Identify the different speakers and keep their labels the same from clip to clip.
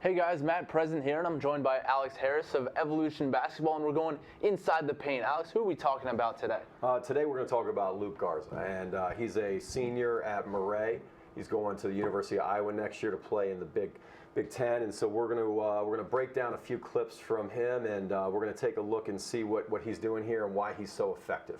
Speaker 1: Hey guys, Matt Present here, and I'm joined by Alex Harris of Evolution Basketball, and we're going inside the paint. Alex, who are we talking about today?
Speaker 2: Today we're going to talk about Luka Garza, and he's a senior at Murray. He's going to the University of Iowa next year to play in the Big Ten, and so we're going to break down a few clips from him, and we're going to take a look and see what he's doing here and why he's so effective.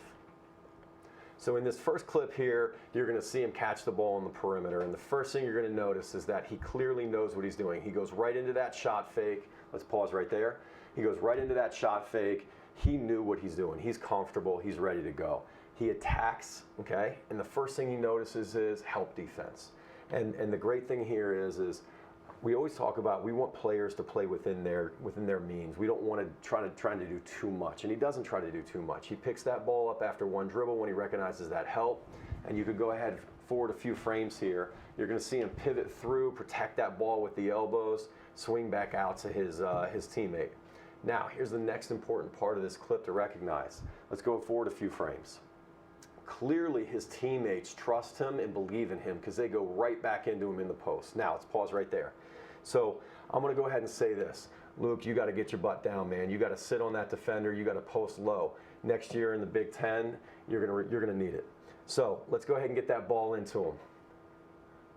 Speaker 2: So in this first clip here, you're going to see him catch the ball on the perimeter, and the first thing you're going to notice is that he clearly knows what he's doing. He goes right into that shot fake. Let's pause right there. He goes right into that shot fake. He knew what he's doing. He's comfortable. He's ready to go. He attacks, okay? And the first thing he notices is help defense. And the great thing here is we always talk about we want players to play within their means. We don't want to try to do too much, and he doesn't try to do too much. He picks that ball up after one dribble when he recognizes that help, and you could go ahead forward a few frames here. You're going to see him pivot through, protect that ball with the elbows, swing back out to his teammate. Now, here's the next important part of this clip to recognize. Let's go forward a few frames. Clearly, his teammates trust him and believe in him because they go right back into him in the post. Now, let's pause right there. So I'm going to go ahead and say this. Luke, you got to get your butt down, man. You got to sit on that defender. You got to post low. Next year in the Big Ten, you're going to need it. So let's go ahead and get that ball into him.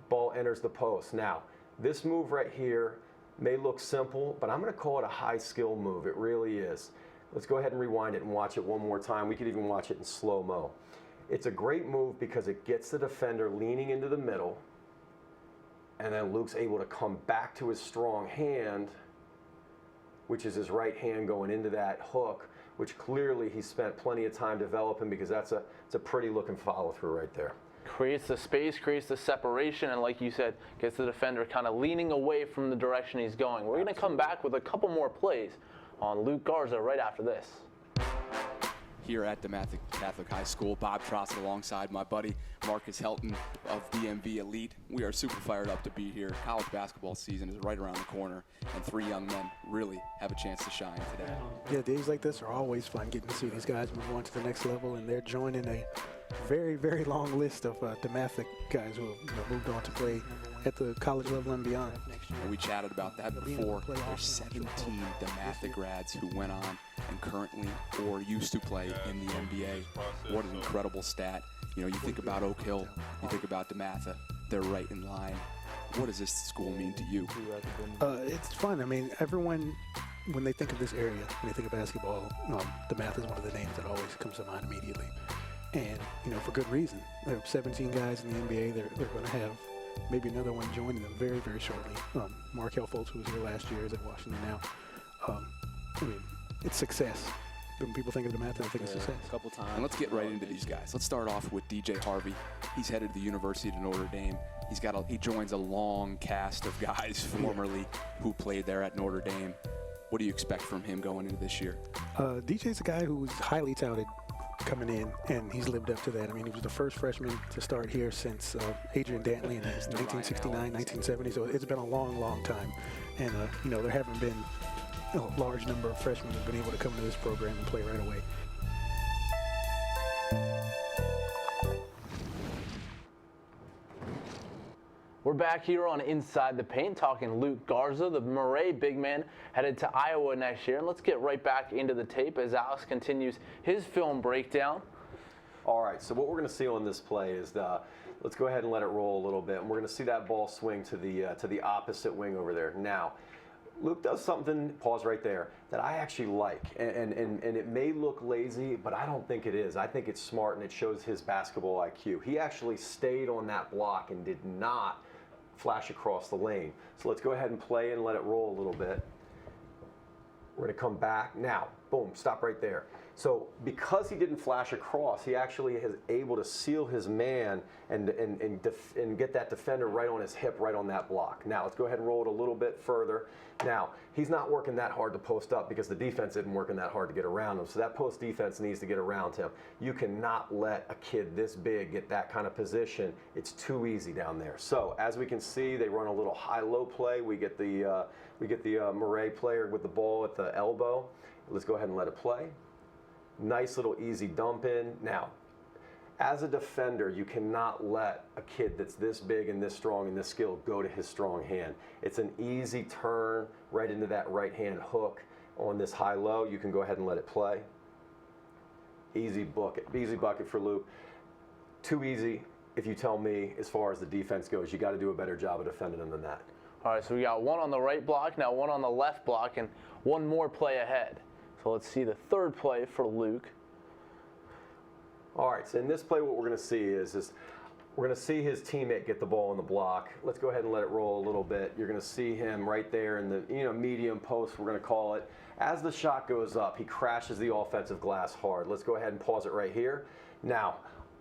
Speaker 2: Ball enters the post. Now, this move right here may look simple, but I'm going to call it a high skill move. It really is. Let's go ahead and rewind it and watch it one more time. We could even watch it in slow-mo. It's a great move because it gets the defender leaning into the middle, and then Luke's able to come back to his strong hand, which is his right hand going into that hook, which clearly he spent plenty of time developing because it's a pretty looking follow through right there.
Speaker 1: Creates the space, creates the separation, and like you said, gets the defender kind of leaning away from the direction he's going. We're going to come back with a couple more plays on Luka Garza right after this.
Speaker 3: Here at DeMatha Catholic High School, Bob Trossett alongside my buddy Marcus Helton of DMV Elite. We are super fired up to be here. College basketball season is right around the corner, and three young men really have a chance to shine today.
Speaker 4: Yeah, days like this are always fun, getting to see these guys move on to the next level, and they're joining a very, very long list of DeMatha guys who have moved on to play at the college level and beyond.
Speaker 3: And we chatted about that before. There's 17 DeMatha grads who went on and currently or used to play in the NBA. What an incredible stat. You know, you think about Oak Hill, you think about DeMatha, they're right in line. What does this school mean to you?
Speaker 4: It's fun. I mean, everyone, when they think of this area, when they think of basketball, DeMatha is one of the names that always comes to mind immediately. And, you know, for good reason. There are 17 guys in the NBA. They're going to have maybe another one joining them very, very shortly. Markel Fultz, who was here last year, is at Washington now. I mean, it's success. When people think of DeMatha, they think of success.
Speaker 3: A couple times. And let's get right into these guys. Let's start off with DJ Harvey. He's headed to the University of Notre Dame. He joins a long cast of guys formerly who played there at Notre Dame. What do you expect from him going into this year?
Speaker 4: DJ's a guy who's highly touted coming in, and he's lived up to that. I mean, he was the first freshman to start here since Adrian Dantley in 1969, 1970, so it's been a long, long time. And, you know, there haven't been a large number of freshmen who've been able to come to this program and play right away.
Speaker 1: We're back here on Inside the Paint talking Luka Garza, the Murray big man, headed to Iowa next year. And let's get right back into the tape as Alex continues his film breakdown.
Speaker 2: All right, so what we're going to see on this play is let's go ahead and let it roll a little bit. And we're going to see that ball swing to the opposite wing over there. Now, Luke does something, pause right there, that I actually like. And it may look lazy, but I don't think it is. I think it's smart, and it shows his basketball IQ. He actually stayed on that block and did not flash across the lane. So let's go ahead and play and let it roll a little bit. We're going to come back. Now, boom, stop right there. So because he didn't flash across, he actually is able to seal his man and get that defender right on his hip, right on that block. Now, let's go ahead and roll it a little bit further. Now, he's not working that hard to post up because the defense isn't working that hard to get around him. So that post defense needs to get around him. You cannot let a kid this big get that kind of position. It's too easy down there. So as we can see, they run a little high-low play. We get the Murray player with the ball at the elbow. Let's go ahead and let it play. Nice little easy dump in. Now, As a defender, you cannot let a kid that's this big and this strong and this skilled go to his strong hand. It's an easy turn right into that right hand hook on this high-low. You can go ahead and let it play. Easy bucket for Luke. Too easy, if you tell me, as far as the defense goes. You got to do a better job of defending him than that.
Speaker 1: All right, so we got one on the right block, now one on the left block, and one more play ahead. So let's see the third play for Luke.
Speaker 2: All right, so in this play, what we're going to see is we're going to see his teammate get the ball on the block. Let's go ahead and let it roll a little bit. You're going to see him right there in the medium post, we're going to call it. As the shot goes up, he crashes the offensive glass hard. Let's go ahead and pause it right here. Now,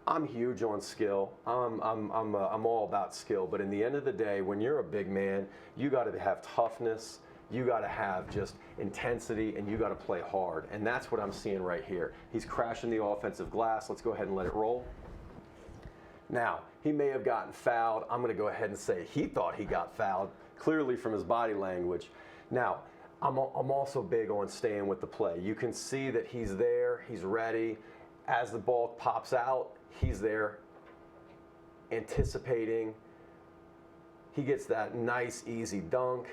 Speaker 2: I'm huge on skill. I'm all about skill. But in the end of the day, when you're a big man, you got to have toughness. You got to have just intensity, and you got to play hard. And that's what I'm seeing right here. He's crashing the offensive glass. Let's go ahead and let it roll. Now, he may have gotten fouled. I'm going to go ahead and say he thought he got fouled, clearly from his body language. Now, I'm also big on staying with the play. You can see that he's there, he's ready. As the ball pops out, he's there, anticipating. He gets that nice, easy dunk.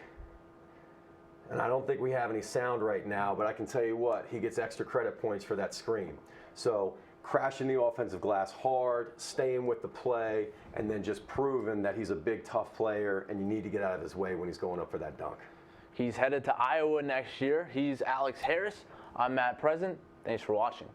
Speaker 2: And I don't think we have any sound right now, but I can tell you what, he gets extra credit points for that screen. So crashing the offensive glass hard, staying with the play, and then just proving that he's a big, tough player, and you need to get out of his way when he's going up for that dunk.
Speaker 1: He's headed to Iowa next year. He's Alex Harris. I'm Matt Present. Thanks for watching.